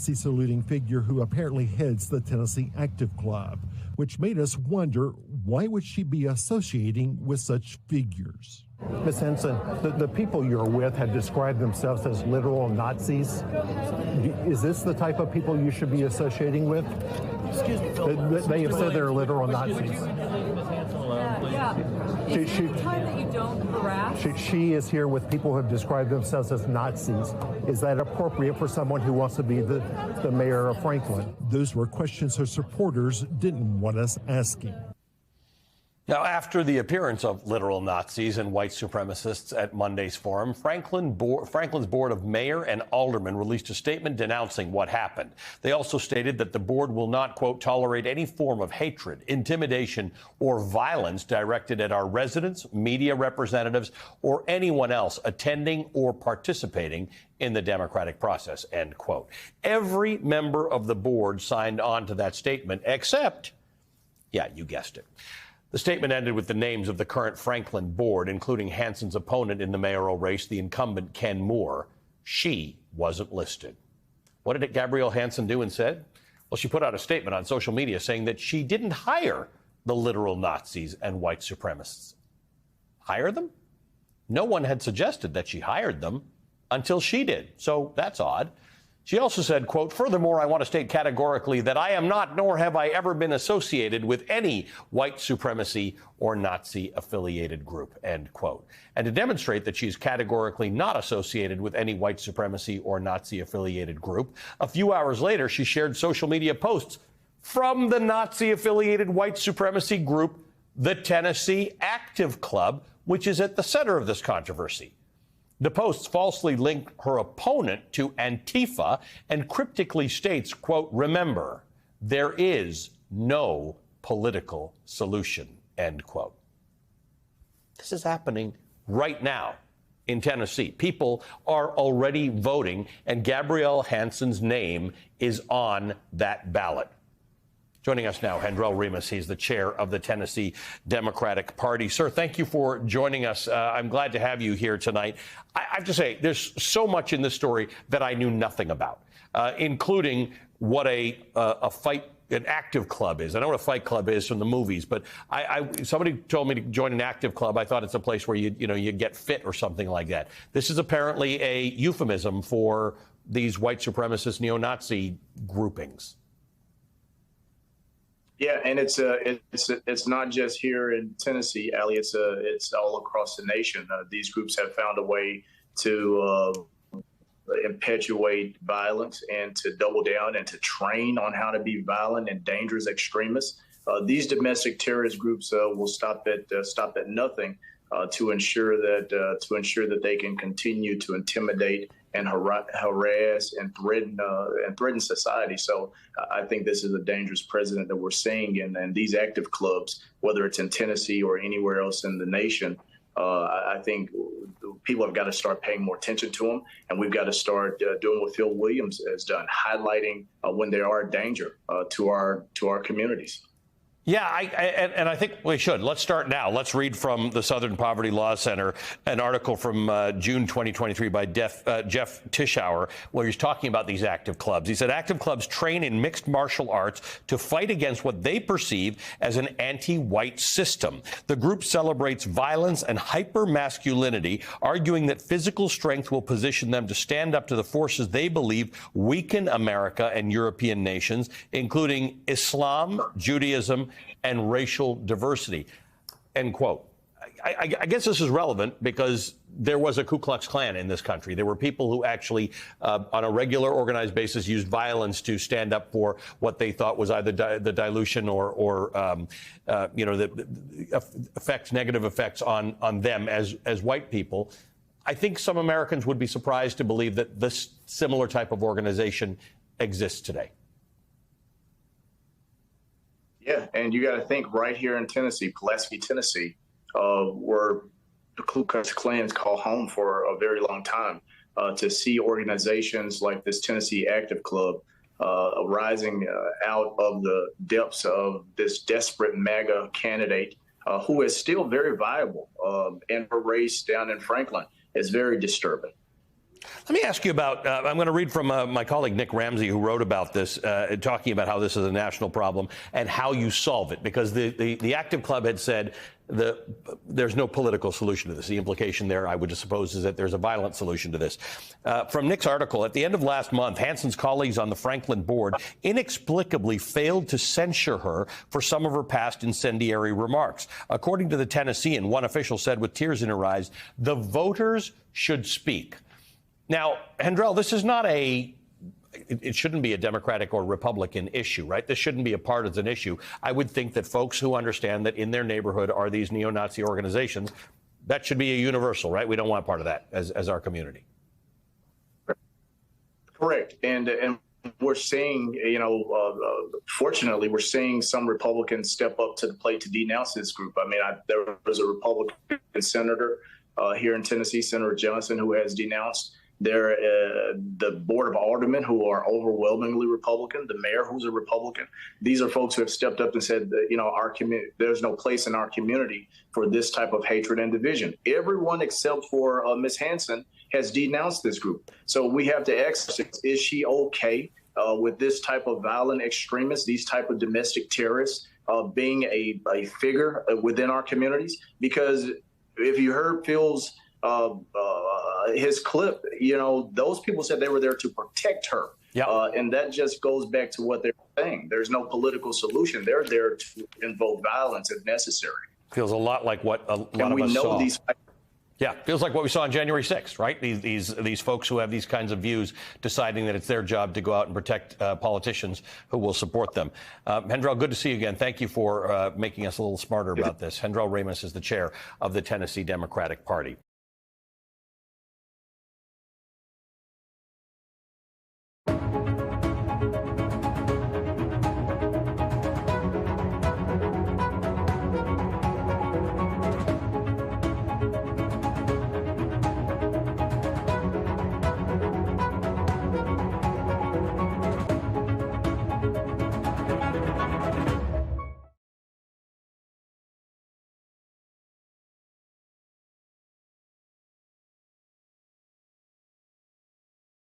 Nazi-saluting figure who apparently heads the Tennessee Active Club, which made us wonder, why would she be associating with such figures? Ms. Henson, the people you're with have described themselves as literal Nazis. Is this the type of people you should be associating with? Excuse me, Phil. They have said they're literal Nazis. Is it time that you don't harass? She is here with people who have described themselves as Nazis. Is that appropriate for someone who wants to be the mayor of Franklin? Those were questions her supporters didn't want us asking. Now, after the appearance of literal Nazis and white supremacists at Monday's forum, Franklin's board of mayor and aldermen released a statement denouncing what happened. They also stated that the board will not, quote, tolerate any form of hatred, intimidation, or violence directed at our residents, media representatives, or anyone else attending or participating in the democratic process, end quote. Every member of the board signed on to that statement, except, yeah, you guessed it. The statement ended with the names of the current Franklin board, including Hanson's opponent in the mayoral race, the incumbent Ken Moore. She wasn't listed. What did Gabrielle Hanson do instead? Well, she put out a statement on social media saying that she didn't hire the literal Nazis and white supremacists. Hire them? No one had suggested that she hired them until she did, so that's odd. She also said, quote, furthermore, I want to state categorically that I am not, nor have I ever been associated with any white supremacy or Nazi-affiliated group, end quote. And to demonstrate that she's categorically not associated with any white supremacy or Nazi-affiliated group, a few hours later, she shared social media posts from the Nazi-affiliated white supremacy group, the Tennessee Active Club, which is at the center of this controversy. The posts falsely link her opponent to Antifa and cryptically states, quote, remember, there is no political solution, end quote. This is happening right now in Tennessee. People are already voting, and Gabrielle Hanson's name is on that ballot. Joining us now, Hendrell Remus. He's the chair of the Tennessee Democratic Party. Sir, thank you for joining us. I'm glad to have you here tonight. I have to say, there's so much in this story that I knew nothing about, including what an active club is. I know what a fight club is from the movies, but somebody told me to join an active club. I thought it's a place where you get fit or something like that. This is apparently a euphemism for these white supremacist neo-Nazi groupings. Yeah, and it's not just here in Tennessee, Ali. It's all across the nation. These groups have found a way to perpetuate violence and to double down and to train on how to be violent and dangerous extremists. These domestic terrorist groups will stop at nothing to ensure that they can continue to intimidate and harass and threaten society. So I think this is a dangerous precedent that we're seeing in these active clubs, whether it's in Tennessee or anywhere else in the nation. I think people have got to start paying more attention to them, and we've got to start doing what Phil Williams has done, highlighting when they are a danger to our communities. Yeah, and I think we should. Let's start now. Let's read from the Southern Poverty Law Center, an article from June 2023 by Jeff Tischauer, where he's talking about these active clubs. He said active clubs train in mixed martial arts to fight against what they perceive as an anti-white system. The group celebrates violence and hyper-masculinity, arguing that physical strength will position them to stand up to the forces they believe weaken America and European nations, including Islam, Judaism, and racial diversity, end quote. I guess this is relevant because there was a Ku Klux Klan in this country. There were people who actually, on a regular organized basis, used violence to stand up for what they thought was either the dilution or the negative effects on them as white people. I think some Americans would be surprised to believe that this similar type of organization exists today. Yeah, and you got to think right here in Tennessee, Pulaski, Tennessee, where the Ku Klux Klan's called home for a very long time. To see organizations like this Tennessee Active Club rising out of the depths of this desperate MAGA candidate who is still very viable in her race down in Franklin is very disturbing. Let me ask you about, I'm going to read from my colleague Nick Ramsey, who wrote about this, talking about how this is a national problem and how you solve it, because the Active Club had said there's no political solution to this. The implication there, I would suppose, is that there's a violent solution to this. From Nick's article, at the end of last month, Hanson's colleagues on the Franklin board inexplicably failed to censure her for some of her past incendiary remarks. According to the Tennessean, one official said with tears in her eyes, "The voters should speak." Now, Hendrell, this is not it shouldn't be a Democratic or Republican issue, right? This shouldn't be a partisan issue. I would think that folks who understand that in their neighborhood are these neo-Nazi organizations, that should be a universal, right? We don't want part of that as our community. Correct. And we're seeing, fortunately, we're seeing some Republicans step up to the plate to denounce this group. I mean, there was a Republican senator here in Tennessee, Senator Johnson, who has denounced the Board of Aldermen, who are overwhelmingly Republican, the mayor, who's a Republican. These are folks who have stepped up and said that, our community, there's no place in our community for this type of hatred and division. Everyone except for Ms. Hanson has denounced this group. So we have to ask, is she okay with this type of violent extremists, these type of domestic terrorists being a figure within our communities? Because if you heard Phil's his clip, those people said they were there to protect her. Yep. And that just goes back to what they're saying. There's no political solution. They're there to invoke violence if necessary. Feels a lot like what a lot of us saw. Yeah, feels like what we saw on January 6th, right? These folks who have these kinds of views deciding that it's their job to go out and protect politicians who will support them. Hendrell, good to see you again. Thank you for making us a little smarter about this. Hendrell Ramus is the chair of the Tennessee Democratic Party.